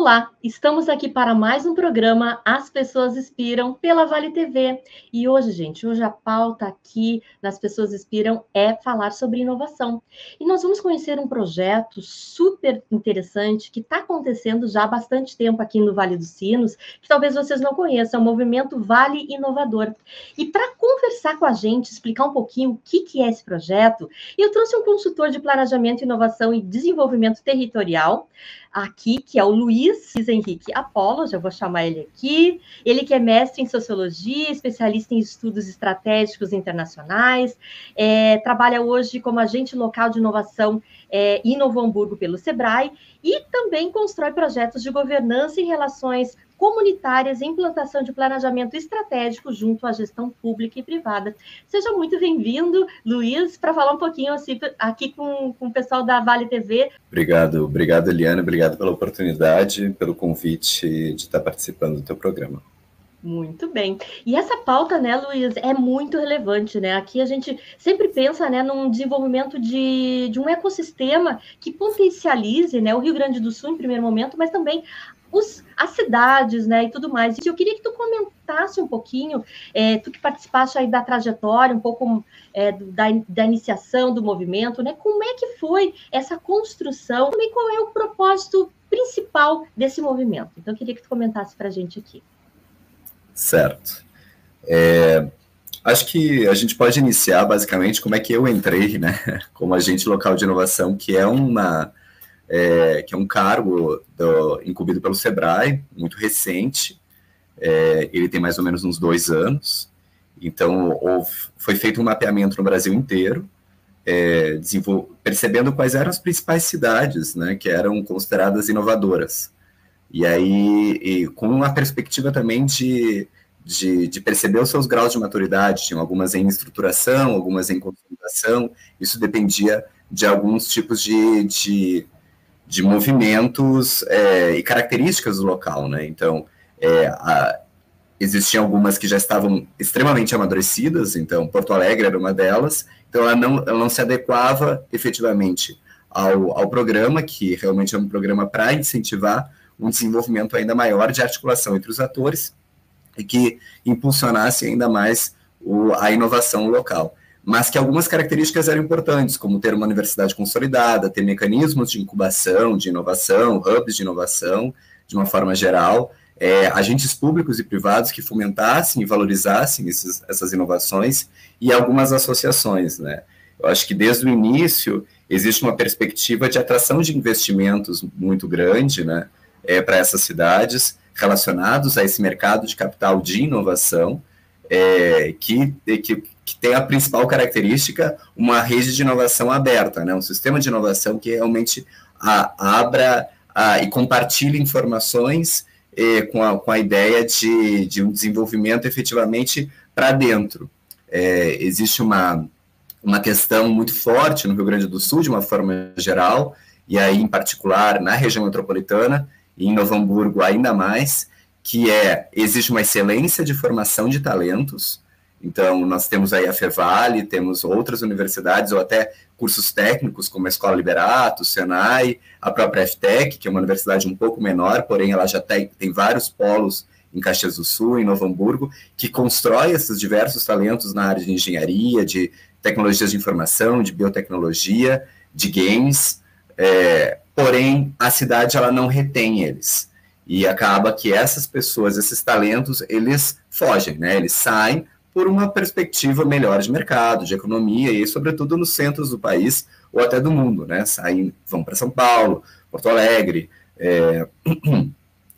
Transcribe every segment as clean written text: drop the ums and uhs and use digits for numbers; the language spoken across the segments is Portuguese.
Olá, estamos aqui para mais um programa As Pessoas Inspiram pela Vale TV. E hoje a pauta aqui nas Pessoas Inspiram é falar sobre inovação. E nós vamos conhecer um projeto super interessante que está acontecendo já há bastante tempo aqui no Vale dos Sinos, que talvez vocês não conheçam, é o movimento Vale Inovador. E para conversar com a gente, explicar um pouquinho o que é esse projeto, eu trouxe um consultor de planejamento, inovação e desenvolvimento territorial, aqui, que é o Luiz Henrique Apolo, já vou chamar ele aqui. Ele que é mestre em Sociologia, especialista em estudos estratégicos internacionais, trabalha hoje como agente local de inovação em Novo Hamburgo pelo SEBRAE e também constrói projetos de governança e relações comunitárias e implantação de planejamento estratégico junto à gestão pública e privada. Seja muito bem-vindo, Luiz, para falar um pouquinho assim, aqui com o pessoal da Vale TV. Obrigado, Eliana, obrigado pela oportunidade, pelo convite de estar participando do teu programa. Muito bem. E essa pauta, né, Luiz, é muito relevante, né? Aqui a gente sempre pensa, né, num desenvolvimento de um ecossistema que potencialize, né, o Rio Grande do Sul em primeiro momento, mas também as cidades, né, e tudo mais. E eu queria que tu comentasse um pouquinho, tu que participaste aí da trajetória, um pouco da iniciação do movimento, né, como é que foi essa construção e qual é o propósito principal desse movimento. Então, eu queria que tu comentasse para a gente aqui. Certo. Acho que a gente pode iniciar, basicamente, como é que eu entrei, né, como agente local de inovação, que é um cargo incumbido pelo SEBRAE, muito recente. Ele tem mais ou menos uns 2 anos. Então, foi feito um mapeamento no Brasil inteiro, percebendo quais eram as principais cidades, né, que eram consideradas inovadoras. E aí, com uma perspectiva também de perceber os seus graus de maturidade, tinham algumas em estruturação, algumas em consolidação, isso dependia de alguns tipos de movimentos e características do local, né? Então, existiam algumas que já estavam extremamente amadurecidas, então Porto Alegre era uma delas, então ela não se adequava efetivamente ao programa, que realmente é um programa para incentivar um desenvolvimento ainda maior de articulação entre os atores e que impulsionasse ainda mais a inovação local. Mas que algumas características eram importantes, como ter uma universidade consolidada, ter mecanismos de incubação, de inovação, hubs de inovação, de uma forma geral, agentes públicos e privados que fomentassem e valorizassem essas inovações e algumas associações, né? Eu acho que desde o início existe uma perspectiva de atração de investimentos muito grande, né, para essas cidades, relacionados a esse mercado de capital de inovação, que tem a principal característica uma rede de inovação aberta, né? Um sistema de inovação que realmente abra e compartilhe informações com a ideia de um desenvolvimento efetivamente para dentro. Existe uma questão muito forte no Rio Grande do Sul, de uma forma geral, e aí em particular na região metropolitana, e em Novo Hamburgo ainda mais, que existe uma excelência de formação de talentos. Então, nós temos aí a FEVALE, temos outras universidades, ou até cursos técnicos, como a Escola Liberato, o Senai, a própria FTEC, que é uma universidade um pouco menor, porém ela já tem vários polos em Caxias do Sul, em Novo Hamburgo, que constrói esses diversos talentos na área de engenharia, de tecnologias de informação, de biotecnologia, de games, porém a cidade ela não retém eles. E acaba que essas pessoas, esses talentos, eles fogem, né? Eles saem por uma perspectiva melhor de mercado, de economia, e sobretudo nos centros do país, ou até do mundo, né? Vão para São Paulo, Porto Alegre,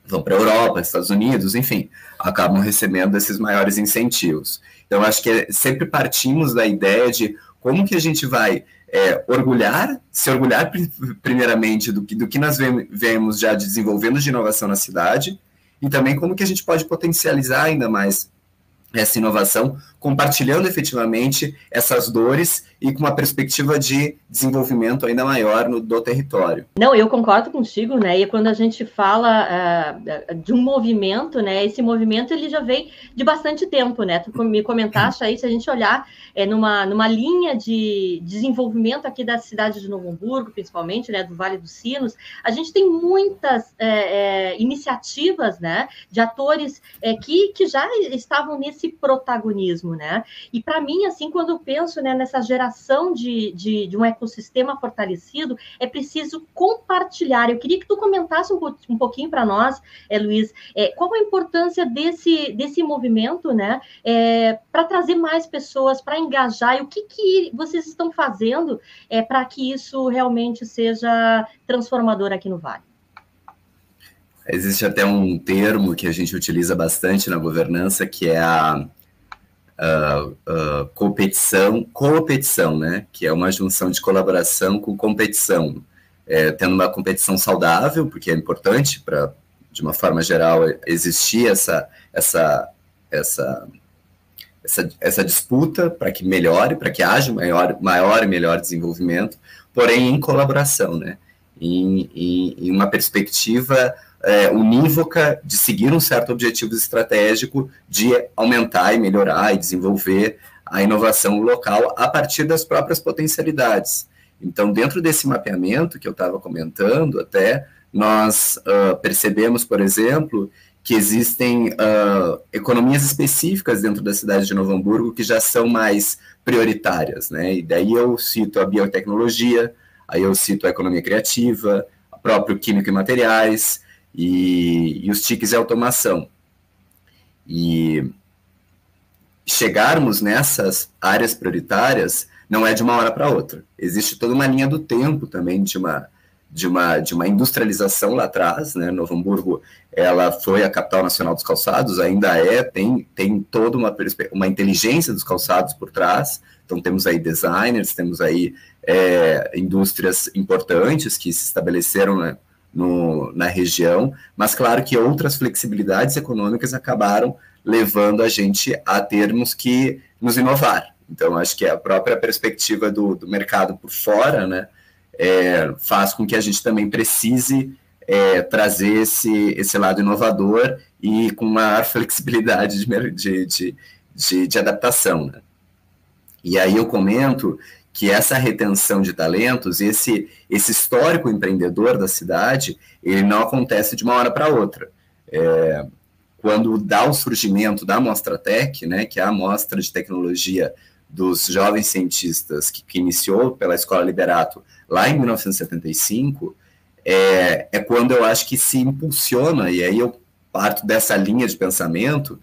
vão para a Europa, Estados Unidos, enfim, acabam recebendo esses maiores incentivos. Então, acho que sempre partimos da ideia de como que a gente vai se orgulhar primeiramente do que nós vemos já desenvolvendo de inovação na cidade, e também como que a gente pode potencializar ainda mais essa inovação, compartilhando efetivamente essas dores e com uma perspectiva de desenvolvimento ainda maior do território. Não, eu concordo contigo, né? E quando a gente fala de um movimento, né? Esse movimento ele já vem de bastante tempo, né? Tu me comentaste aí, se a gente olhar numa linha de desenvolvimento aqui da cidade de Novo Hamburgo, principalmente, né? Do Vale dos Sinos, a gente tem muitas iniciativas, né? De atores que já estavam nesse protagonismo, né? E para mim, assim, quando eu penso, né, nessa geração de um ecossistema fortalecido, é preciso compartilhar. Eu queria que tu comentasse um pouquinho para nós, Luiz, qual a importância desse movimento, né, para trazer mais pessoas, para engajar, e o que vocês estão fazendo para que isso realmente seja transformador aqui no Vale? Existe até um termo que a gente utiliza bastante na governança, que é a competição, né? Que é uma junção de colaboração com competição, tendo uma competição saudável, porque é importante para, de uma forma geral, existir essa disputa para que melhore, para que haja maior e melhor desenvolvimento, porém em colaboração, né? Em uma perspectiva unívoca de seguir um certo objetivo estratégico de aumentar e melhorar e desenvolver a inovação local a partir das próprias potencialidades. Então, dentro desse mapeamento que eu estava comentando até, nós percebemos, por exemplo, que existem economias específicas dentro da cidade de Novo Hamburgo que já são mais prioritárias, né? E daí eu cito a biotecnologia, aí eu cito a economia criativa, o próprio químico e materiais, e os TICs e automação. E chegarmos nessas áreas prioritárias não é de uma hora para outra. Existe toda uma linha do tempo também de uma industrialização lá atrás, né? Novo Hamburgo, ela foi a capital nacional dos calçados, ainda tem toda uma inteligência dos calçados por trás. Então temos aí designers, temos aí indústrias importantes que se estabeleceram, né, na região, mas claro que outras flexibilidades econômicas acabaram levando a gente a termos que nos inovar. Então, acho que a própria perspectiva do mercado por fora, né, faz com que a gente também precise trazer esse lado inovador e com maior flexibilidade de adaptação, né? E aí eu comento que essa retenção de talentos, esse histórico empreendedor da cidade, ele não acontece de uma hora para outra. Quando dá o surgimento da Mostratec, né, que é a mostra de tecnologia dos jovens cientistas que iniciou pela Escola Liberato lá em 1975, quando eu acho que se impulsiona, e aí eu parto dessa linha de pensamento,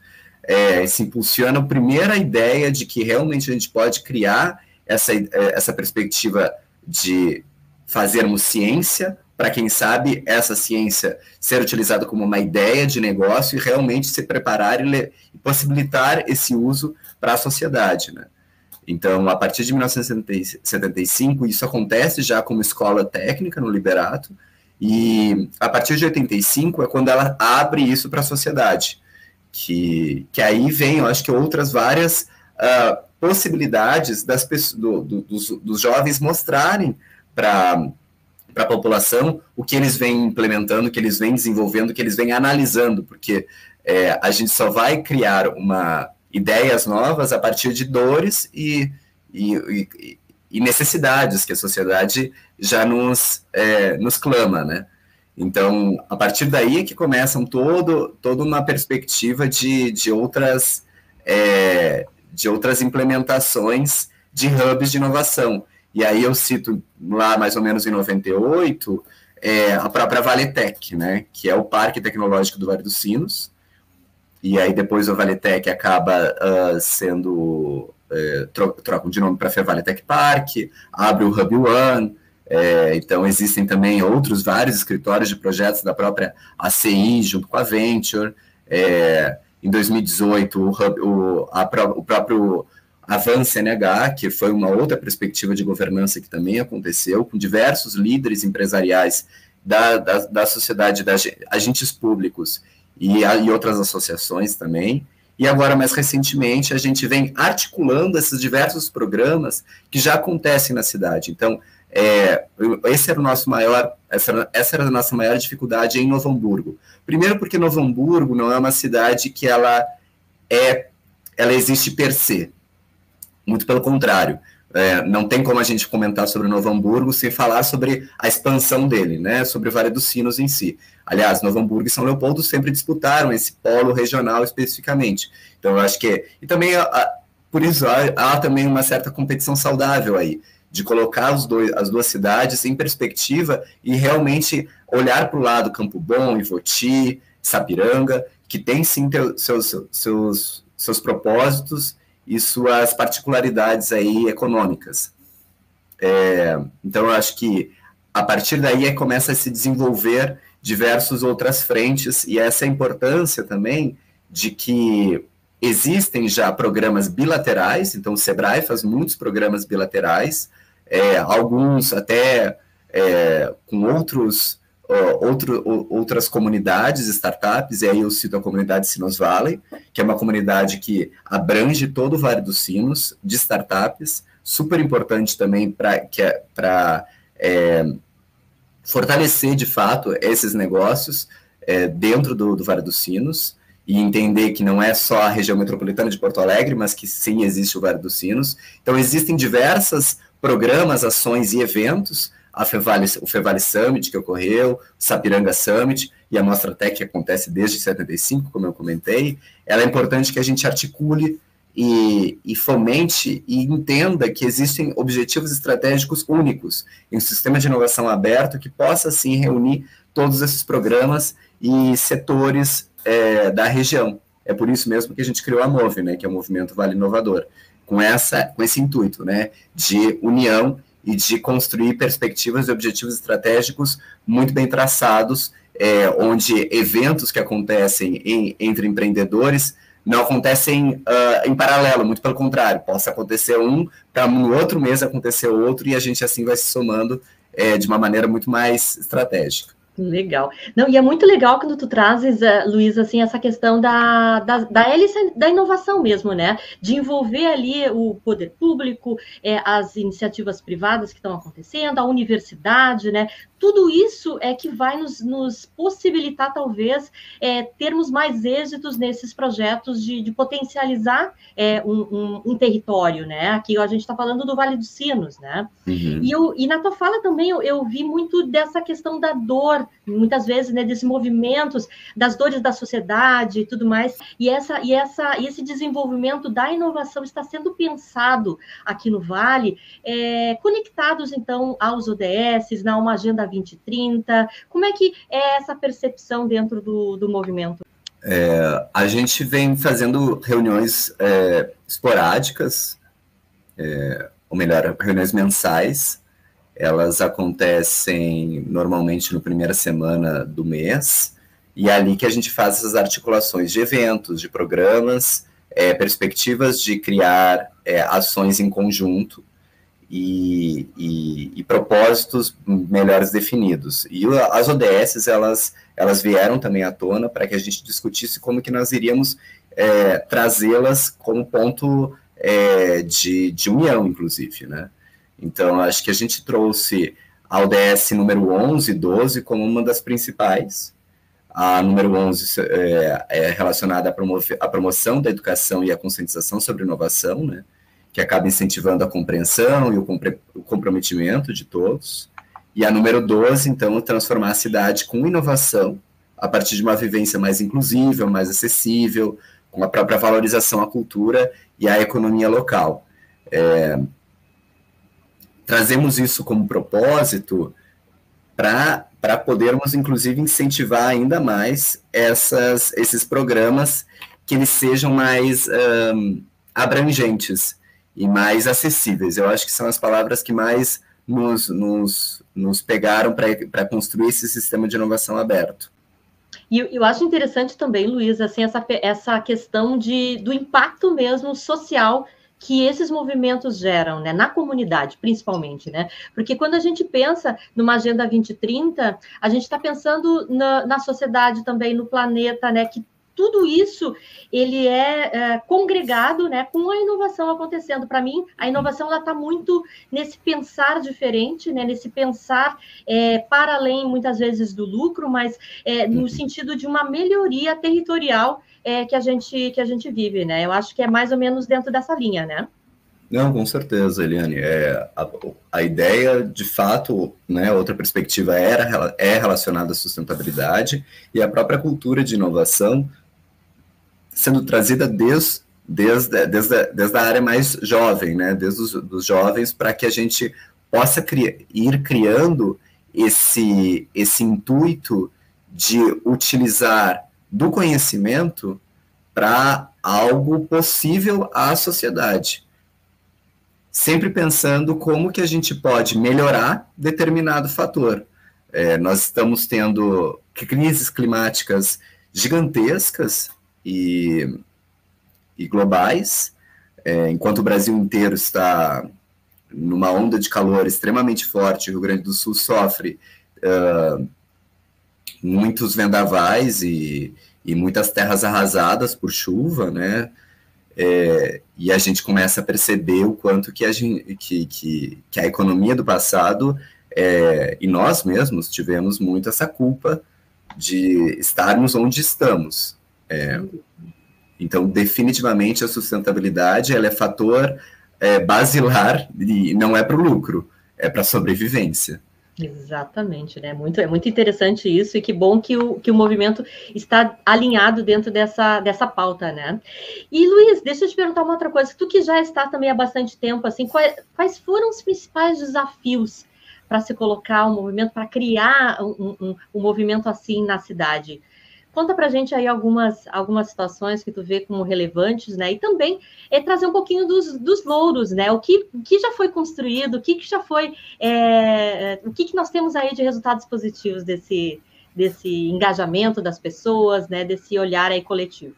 se impulsiona a primeira ideia de que realmente a gente pode criar essa perspectiva de fazermos ciência, para quem sabe essa ciência ser utilizada como uma ideia de negócio e realmente se preparar e possibilitar esse uso para a sociedade, né? Então, a partir de 1975, isso acontece já como escola técnica no Liberato, e a partir de 85 é quando ela abre isso para a sociedade, que aí vem, eu acho que outras várias possibilidades dos jovens mostrarem para a população o que eles vêm implementando, o que eles vêm desenvolvendo, o que eles vêm analisando, porque a gente só vai criar ideias novas a partir de dores e necessidades que a sociedade já nos clama, né? Então, a partir daí é que começam toda uma perspectiva de outras implementações de hubs de inovação. E aí eu cito lá mais ou menos em 98 a própria Valetec, né, que é o Parque Tecnológico do Vale dos Sinos, e aí depois o Valetec acaba trocam de nome para Valetec Park, abre o Hub One. Então existem também outros vários escritórios de projetos da própria ACI junto com a Venture. Em 2018 o próprio Avance NH, que foi uma outra perspectiva de governança que também aconteceu, com diversos líderes empresariais da sociedade, agentes públicos e outras associações também. E agora, mais recentemente, a gente vem articulando esses diversos programas que já acontecem na cidade. Então, essa era a nossa maior dificuldade em Novo Hamburgo. Primeiro porque Novo Hamburgo não é uma cidade que ela existe per se. Muito pelo contrário. Não tem como a gente comentar sobre Novo Hamburgo sem falar sobre a expansão dele, né, sobre o Vale dos Sinos em si. Aliás, Novo Hamburgo e São Leopoldo sempre disputaram esse polo regional especificamente. Então, eu acho que... E também, por isso, há também uma certa competição saudável aí, de colocar as duas cidades em perspectiva e realmente olhar para o lado Campo Bom, Ivoti, Sapiranga, que tem sim seus propósitos e suas particularidades aí econômicas. Então, eu acho que a partir daí começa a se desenvolver diversas outras frentes, e essa é a importância também de que existem já programas bilaterais. Então o Sebrae faz muitos programas bilaterais, alguns até com outras comunidades, startups, e aí eu cito a comunidade Sinos Valley, que é uma comunidade que abrange todo o Vale dos Sinos, de startups, super importante também para fortalecer, de fato, esses negócios dentro do Vale dos Sinos, e entender que não é só a região metropolitana de Porto Alegre, mas que sim existe o Vale dos Sinos. Então, existem diversos programas, ações e eventos, o Fevale Summit, que ocorreu, o Sapiranga Summit, e a Mostra Tech, que acontece desde 75, como eu comentei. Ela é importante que a gente articule e fomente e entenda que existem objetivos estratégicos únicos em um sistema de inovação aberto que possa, sim, reunir todos esses programas e setores da região. É por isso mesmo que a gente criou a MOVE, né, que é o Movimento Vale Inovador, com esse intuito, né, de união e de construir perspectivas e objetivos estratégicos muito bem traçados, onde eventos que acontecem entre empreendedores não acontecem em paralelo, muito pelo contrário, possa acontecer para no outro mês acontecer outro, e a gente assim vai se somando de uma maneira muito mais estratégica. Legal. Não, e é muito legal quando tu trazes, Luiz, assim, essa questão da hélice da inovação mesmo, né? De envolver ali o poder público, as iniciativas privadas que estão acontecendo, a universidade, né? Tudo isso é que vai nos possibilitar, talvez, termos mais êxitos nesses projetos de potencializar um território, né? Aqui a gente está falando do Vale dos Sinos, né? Uhum. E na tua fala também eu vi muito dessa questão da dor, muitas vezes, né, desses movimentos, das dores da sociedade e tudo mais, e esse desenvolvimento da inovação está sendo pensado aqui no Vale, conectados, então, aos ODS, na uma Agenda 2030, como é que é essa percepção dentro do movimento? A gente vem fazendo reuniões esporádicas, ou melhor, reuniões mensais. Elas acontecem normalmente na primeira semana do mês, e é ali que a gente faz essas articulações de eventos, de programas, perspectivas de criar ações em conjunto e propósitos melhores definidos. E as ODS, elas vieram também à tona para que a gente discutisse como que nós iríamos trazê-las como ponto de união, inclusive, né? Então, acho que a gente trouxe a ODS número 11 e 12 como uma das principais. A número 11 é relacionada à promoção da educação e à conscientização sobre inovação, né, que acaba incentivando a compreensão e o comprometimento de todos. E a número 12, então, transformar a cidade com inovação, a partir de uma vivência mais inclusiva, mais acessível, com a própria valorização à cultura e à economia local. Trazemos isso como propósito para podermos, inclusive, incentivar ainda mais esses programas, que eles sejam mais abrangentes e mais acessíveis. Eu acho que são as palavras que mais nos pegaram para construir esse sistema de inovação aberto. E eu acho interessante também, Luiz, assim, essa questão do impacto mesmo social que esses movimentos geram, né, na comunidade, principalmente, né, porque quando a gente pensa numa Agenda 2030, a gente está pensando na sociedade também, no planeta, né, que tudo isso ele é congregado, né, com a inovação acontecendo. Para mim, a inovação está muito nesse pensar diferente, né, nesse pensar para além, muitas vezes, do lucro, mas no sentido de uma melhoria territorial que a gente vive, né? Eu acho que é mais ou menos dentro dessa linha, né? Não, com certeza, Eliane. A ideia, de fato, né, outra perspectiva é relacionada à sustentabilidade e a própria cultura de inovação sendo trazida desde a área mais jovem, né, desde os jovens, para que a gente possa ir criando esse intuito de utilizar do conhecimento para algo possível à sociedade. Sempre pensando como que a gente pode melhorar determinado fator. Nós estamos tendo crises climáticas gigantescas e globais, enquanto o Brasil inteiro está numa onda de calor extremamente forte, o Rio Grande do Sul sofre muitos vendavais e muitas terras arrasadas por chuva, né? E a gente começa a perceber o quanto que a economia do passado e nós mesmos tivemos muito essa culpa de estarmos onde estamos. Então, definitivamente, a sustentabilidade ela é fator basilar e não é para o lucro, é para a sobrevivência. Exatamente, né? É muito interessante isso, e que bom que o movimento está alinhado dentro dessa pauta, né? E, Luiz, deixa eu te perguntar uma outra coisa. Tu que já está também há bastante tempo, assim, quais foram os principais desafios para se colocar um movimento, para criar um movimento assim na cidade? Conta para a gente aí algumas situações que tu vê como relevantes, né? E também trazer um pouquinho dos louros, né? O que já foi construído, o que já foi... o que nós temos aí de resultados positivos desse engajamento das pessoas, né? Desse olhar aí coletivo.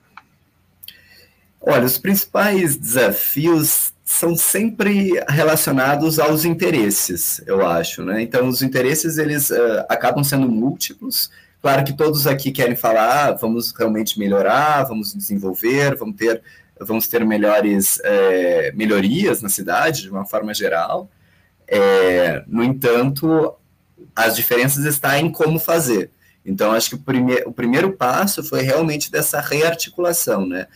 Olha, os principais desafios são sempre relacionados aos interesses, eu acho, né? Então, os interesses, eles acabam sendo múltiplos. Claro que todos aqui querem falar, vamos realmente melhorar, vamos desenvolver, vamos ter melhorias na cidade, de uma forma geral. No entanto, as diferenças estão em como fazer. Então, acho que o primeiro passo foi realmente dessa rearticulação, né?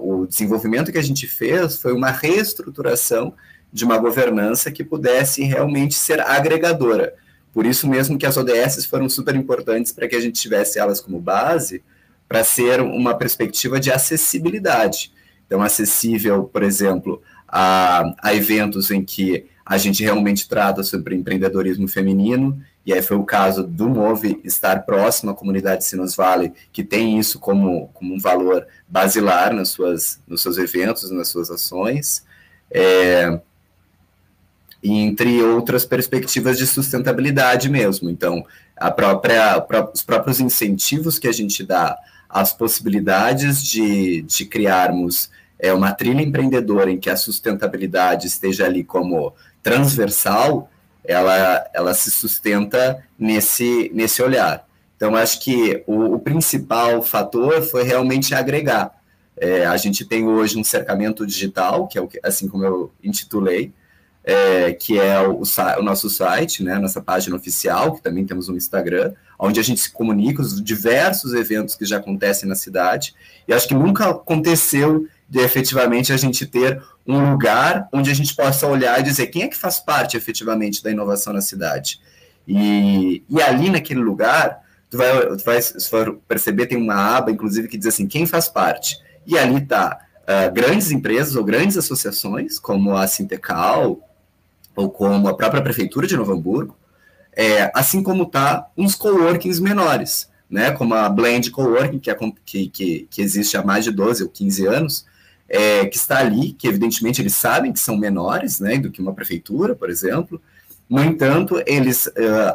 O desenvolvimento que a gente fez foi uma reestruturação de uma governança que pudesse realmente ser agregadora. Por isso mesmo que as ODS foram super importantes para que a gente tivesse elas como base, para ser uma perspectiva de acessibilidade. Então, acessível, por exemplo, a eventos em que a gente realmente trata sobre empreendedorismo feminino, e aí foi o caso do Move estar próximo à comunidade Sinos Valley, que tem isso como um valor basilar nos seus eventos, nas suas ações, e entre outras perspectivas de sustentabilidade mesmo. Então, os próprios incentivos que a gente dá, as possibilidades de criarmos uma trilha empreendedora em que a sustentabilidade esteja ali como transversal, ela se sustenta nesse olhar. Então, acho que o principal fator foi realmente agregar. A gente tem hoje um cercamento digital, que é assim como eu intitulei, que é o nosso site, né, nossa página oficial, que também temos um Instagram, onde a gente se comunica os diversos eventos que já acontecem na cidade, e acho que nunca aconteceu de efetivamente a gente ter um lugar onde a gente possa olhar e dizer quem é que faz parte efetivamente da inovação na cidade. E ali naquele lugar, tu vai, se for perceber, tem uma aba, inclusive, que diz assim, quem faz parte? E ali está grandes empresas ou grandes associações, como a Sintecal, ou como a própria Prefeitura de Novo Hamburgo, assim como está uns coworkings menores, né, como a Blend Coworking, que existe há mais de 12 ou 15 anos, que está ali, que evidentemente eles sabem que são menores, né, do que uma prefeitura, por exemplo. No entanto,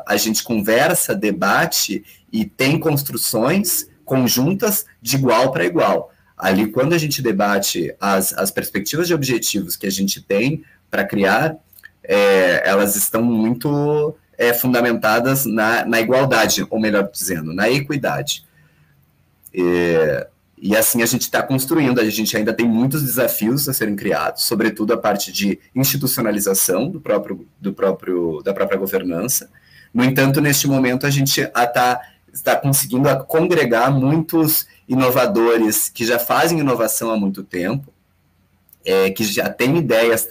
a gente conversa, debate e tem construções conjuntas de igual para igual. Ali, quando a gente debate as perspectivas de objetivos que a gente tem para criar, elas estão muito fundamentadas na igualdade, ou melhor dizendo, na equidade. E assim a gente está construindo, a gente ainda tem muitos desafios a serem criados, sobretudo a parte de institucionalização da própria governança. No entanto, neste momento, a gente está conseguindo congregar muitos inovadores que já fazem inovação há muito tempo, que já têm ideias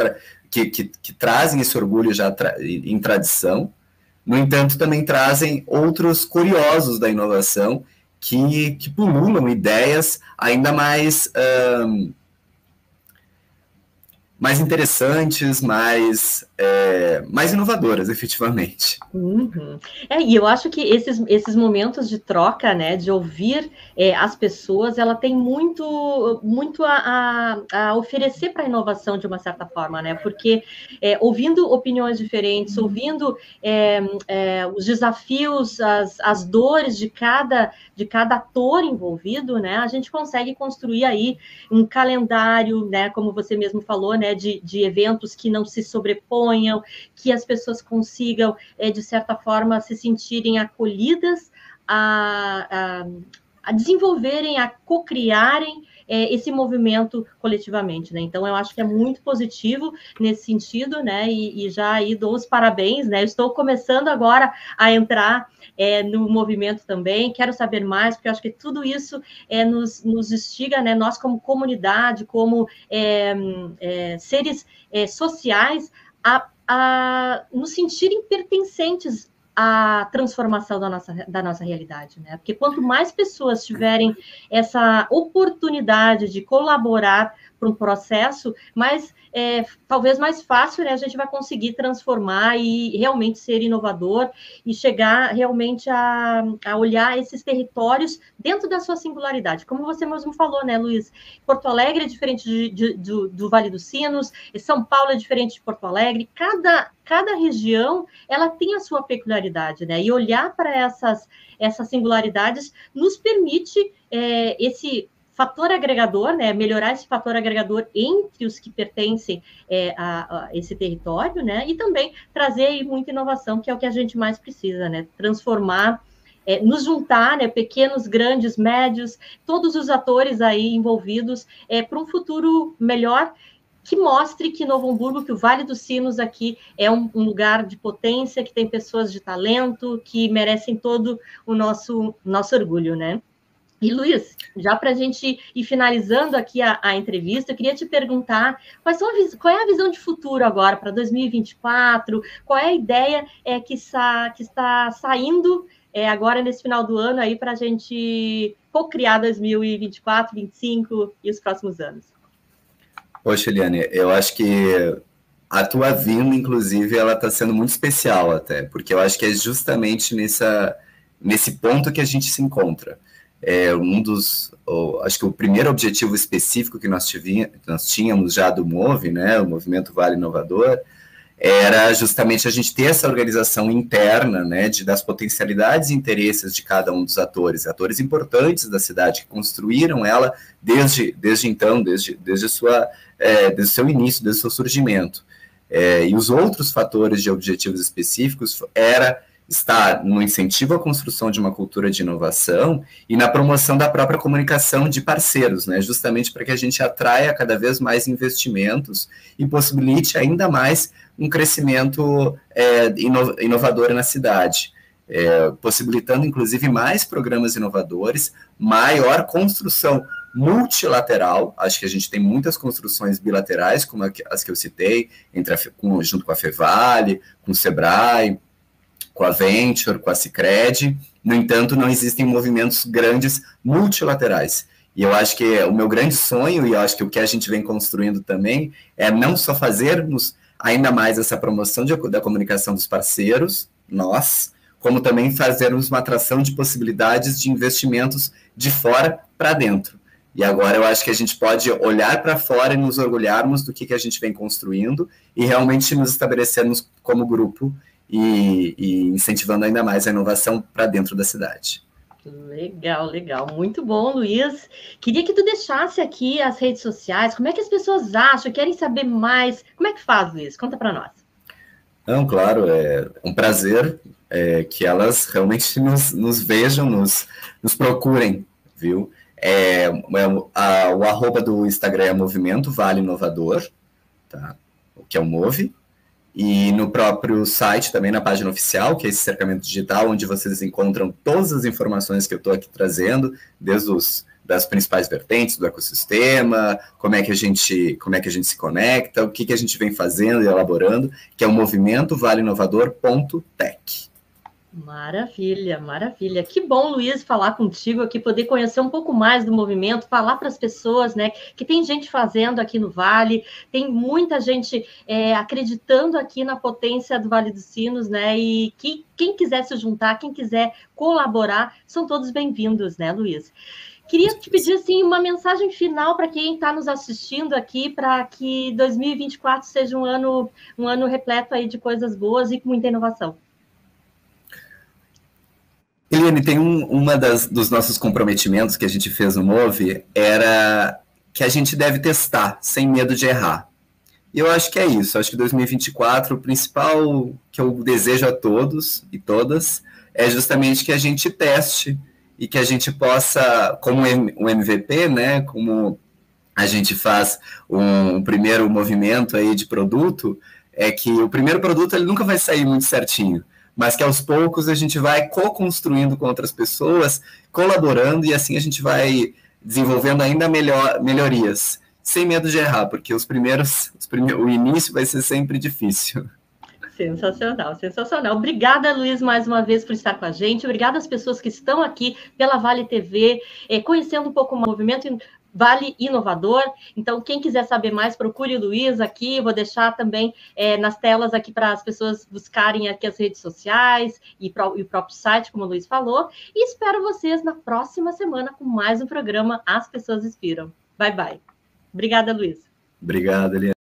que trazem esse orgulho já em tradição. No entanto, também trazem outros curiosos da inovação que pululam ideias ainda mais interessantes, mais inovadoras, efetivamente. Uhum. E eu acho que esses momentos de troca, né, de ouvir as pessoas, ela tem muito a oferecer para a inovação de uma certa forma, né, porque ouvindo opiniões diferentes, ouvindo os desafios, as dores de cada ator envolvido, né, a gente consegue construir aí um calendário, né, como você mesmo falou, né, de eventos que não se sobreponham, que as pessoas consigam, de certa forma, se sentirem acolhidas, a desenvolverem, a co-criarem esse movimento coletivamente, né? Então, eu acho que é muito positivo nesse sentido, né? E já aí dou os parabéns, né? Eu estou começando agora a entrar no movimento também, quero saber mais, porque eu acho que tudo isso nos instiga, né? Nós, como comunidade, como seres sociais, a nos sentirem pertencentes à transformação da nossa realidade, né? Porque quanto mais pessoas tiverem essa oportunidade de colaborar para um processo, talvez mais fácil, né, a gente vai conseguir transformar e realmente ser inovador e chegar realmente a olhar esses territórios dentro da sua singularidade. Como você mesmo falou, né, Luiz? Porto Alegre é diferente do Vale dos Sinos, São Paulo é diferente de Porto Alegre, cada região ela tem a sua peculiaridade, né? E olhar para essas singularidades nos permite esse fator agregador, né? Melhorar esse fator agregador entre os que pertencem a esse território, né? E também trazer aí muita inovação, que é o que a gente mais precisa, né? Transformar, nos juntar, né? Pequenos, grandes, médios, todos os atores aí envolvidos para um futuro melhor, que mostre que Novo Hamburgo, que o Vale dos Sinos aqui é um lugar de potência, que tem pessoas de talento, que merecem todo o nosso orgulho, né? E, Luiz, já para a gente ir finalizando aqui a entrevista, eu queria te perguntar qual é a visão de futuro agora para 2024, qual é a ideia que está saindo agora nesse final do ano aí para a gente co-criar 2024, 2025 e os próximos anos. Poxa, Eliane, eu acho que a tua vinda, inclusive, ela está sendo muito especial até, porque eu acho que é justamente nesse ponto que a gente se encontra. Acho que o primeiro objetivo específico que nós tínhamos já do MOVE, né, o Movimento Vale Inovador, era justamente a gente ter essa organização interna, né, das potencialidades e interesses de cada um dos atores importantes da cidade, que construíram ela desde então, desde o seu início, desde o seu surgimento. E os outros fatores de objetivos específicos era estar no incentivo à construção de uma cultura de inovação e na promoção da própria comunicação de parceiros, né, justamente para que a gente atraia cada vez mais investimentos e possibilite ainda mais um crescimento inovador na cidade, possibilitando, inclusive, mais programas inovadores, maior construção multilateral. Acho que a gente tem muitas construções bilaterais, como as que eu citei, junto com a Fevale, com o Sebrae, com a Venture, com a Sicredi. No entanto, não existem movimentos grandes multilaterais. E eu acho que o meu grande sonho, e eu acho que o que a gente vem construindo também, é não só fazermos ainda mais essa promoção da comunicação dos parceiros, como também fazermos uma atração de possibilidades de investimentos de fora para dentro. E agora eu acho que a gente pode olhar para fora e nos orgulharmos do que a gente vem construindo e realmente nos estabelecermos como grupo e incentivando ainda mais a inovação para dentro da cidade. Legal, legal. Muito bom, Luiz. Queria que tu deixasse aqui as redes sociais, como é que as pessoas acham, querem saber mais. Como é que faz, Luiz? Conta para nós. Não, claro, é um prazer que elas realmente nos vejam, nos procurem, viu? O arroba do Instagram é Movimento Vale Inovador, tá? Que é o Move. E no próprio site, também na página oficial, que é esse cercamento digital, onde vocês encontram todas as informações que eu estou aqui trazendo, desde das principais vertentes do ecossistema, como é que a gente se conecta, o que a gente vem fazendo e elaborando, que é o movimento valeinovador.tech. Maravilha, maravilha. Que bom, Luiz, falar contigo aqui, poder conhecer um pouco mais do movimento, falar para as pessoas, né, que tem gente fazendo aqui no Vale, tem muita gente acreditando aqui na potência do Vale dos Sinos, né, e que quem quiser se juntar, quem quiser colaborar, são todos bem-vindos, né, Luiz? Queria te pedir, assim, uma mensagem final para quem está nos assistindo aqui, para que 2024 seja um ano repleto aí de coisas boas e com muita inovação. Eliane, tem dos nossos comprometimentos que a gente fez no Move, era que a gente deve testar, sem medo de errar. E eu acho que é isso. Acho que 2024, o principal que eu desejo a todos e todas, é justamente que a gente teste e que a gente possa, como um MVP, né, como a gente faz um primeiro movimento aí de produto, é que o primeiro produto ele nunca vai sair muito certinho, mas que aos poucos a gente vai co-construindo com outras pessoas, colaborando, e assim a gente vai desenvolvendo ainda melhorias, sem medo de errar, porque o início vai ser sempre difícil. Sensacional, sensacional. Obrigada, Luiz, mais uma vez por estar com a gente. Obrigada às pessoas que estão aqui pela Vale TV, conhecendo um pouco o movimento Vale Inovador. Então, quem quiser saber mais, procure o Luiz aqui. Vou deixar também nas telas aqui para as pessoas buscarem aqui as redes sociais e o próprio site, como o Luiz falou. E espero vocês na próxima semana com mais um programa As Pessoas Inspiram. Bye, bye. Obrigada, Luiz. Obrigado, Eliane.